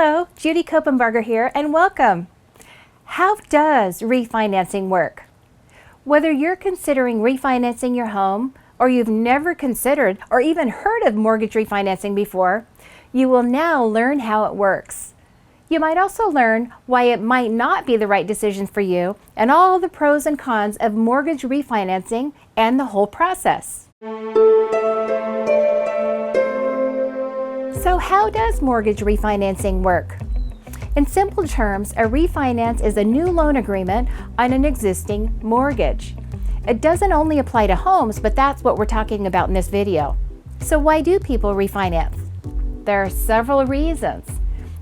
Hello, Judy Copenbarger here, and welcome. How does refinancing work? Whether you're considering refinancing your home, or you've never considered or even heard of mortgage refinancing before, you will now learn how it works. You might also learn why it might not be the right decision for you and all the pros and cons of mortgage refinancing and the whole process. So how does mortgage refinancing work? In simple terms, a refinance is a new loan agreement on an existing mortgage. It doesn't only apply to homes, but that's what we're talking about in this video. So why do people refinance? There are several reasons.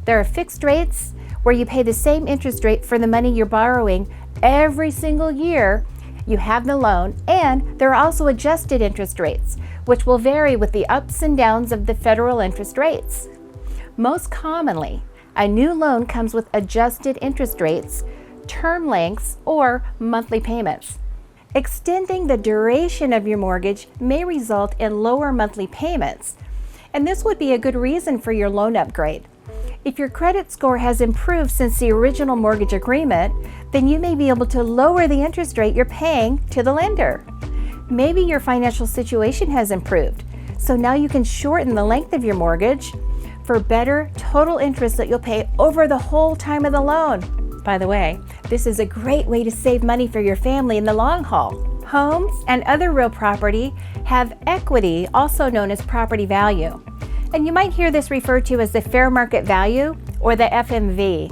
There are fixed rates, where you pay the same interest rate for the money you're borrowing every single year you have the loan, and there are also adjusted interest rates, which will vary with the ups and downs of the federal interest rates. Most commonly, a new loan comes with adjusted interest rates, term lengths, or monthly payments. Extending the duration of your mortgage may result in lower monthly payments, and this would be a good reason for your loan upgrade. If your credit score has improved since the original mortgage agreement, then you may be able to lower the interest rate you're paying to the lender. Maybe your financial situation has improved, so now you can shorten the length of your mortgage for better total interest that you'll pay over the whole time of the loan. By the way, this is a great way to save money for your family in the long haul. Homes and other real property have equity, also known as property value. And you might hear this referred to as the fair market value or the FMV.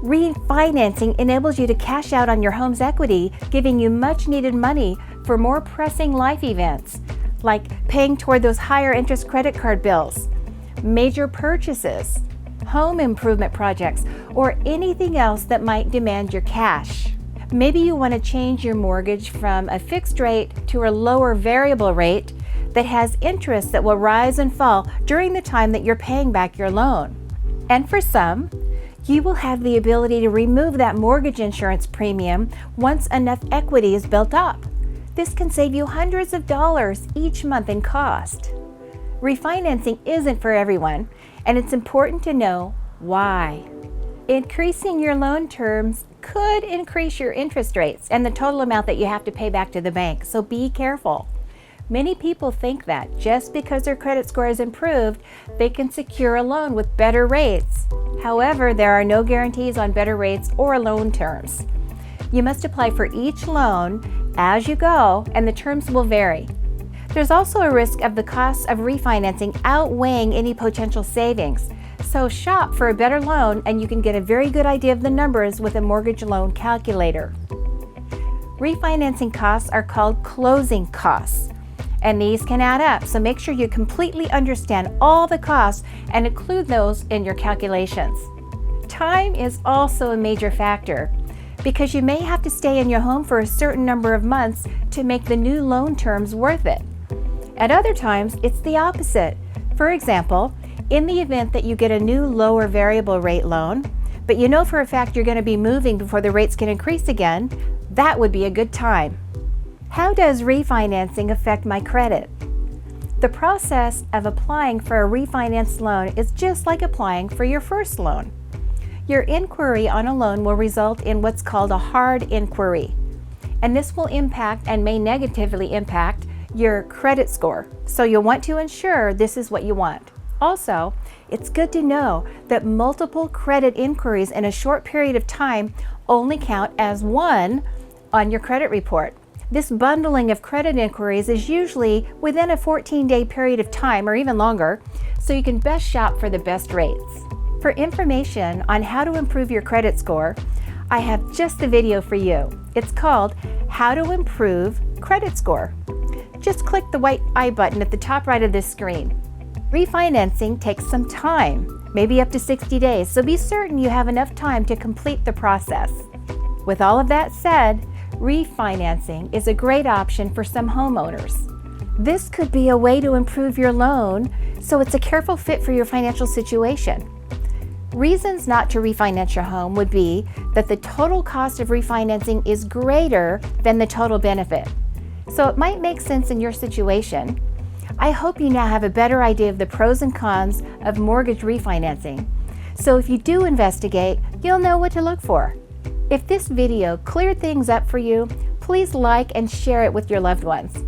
Refinancing enables you to cash out on your home's equity, giving you much needed money for more pressing life events, like paying toward those higher interest credit card bills, major purchases, home improvement projects, or anything else that might demand your cash. Maybe you want to change your mortgage from a fixed rate to a lower variable rate that has interest that will rise and fall during the time that you're paying back your loan. And for some, you will have the ability to remove that mortgage insurance premium once enough equity is built up. This can save you hundreds of dollars each month in cost. Refinancing isn't for everyone, and it's important to know why. Increasing your loan terms could increase your interest rates and the total amount that you have to pay back to the bank, so be careful. Many people think that just because their credit score has improved, they can secure a loan with better rates. However, there are no guarantees on better rates or loan terms. You must apply for each loan as you go, and the terms will vary. There's also a risk of the costs of refinancing outweighing any potential savings. So shop for a better loan, and you can get a very good idea of the numbers with a mortgage loan calculator. Refinancing costs are called closing costs, and these can add up, so make sure you completely understand all the costs and include those in your calculations. Time is also a major factor, because you may have to stay in your home for a certain number of months to make the new loan terms worth it. At other times, it's the opposite. For example, in the event that you get a new lower variable rate loan, but you know for a fact you're going to be moving before the rates can increase again, that would be a good time. How does refinancing affect my credit? The process of applying for a refinance loan is just like applying for your first loan. Your inquiry on a loan will result in what's called a hard inquiry, and this will impact and may negatively impact your credit score, so you'll want to ensure this is what you want. Also, it's good to know that multiple credit inquiries in a short period of time only count as one on your credit report. This bundling of credit inquiries is usually within a 14-day period of time or even longer, so you can best shop for the best rates. For information on how to improve your credit score, I have just the video for you. It's called How to Improve Credit Score. Just click the white I button at the top right of this screen. Refinancing takes some time, maybe up to 60 days, so be certain you have enough time to complete the process. With all of that said, refinancing is a great option for some homeowners. This could be a way to improve your loan, so it's a careful fit for your financial situation. Reasons not to refinance your home would be that the total cost of refinancing is greater than the total benefit. So it might make sense in your situation. I hope you now have a better idea of the pros and cons of mortgage refinancing. So if you do investigate, you'll know what to look for. If this video cleared things up for you, please like and share it with your loved ones.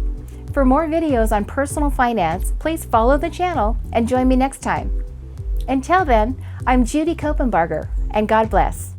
For more videos on personal finance, please follow the channel and join me next time. Until then, I'm Judy Copenbarger, and God bless.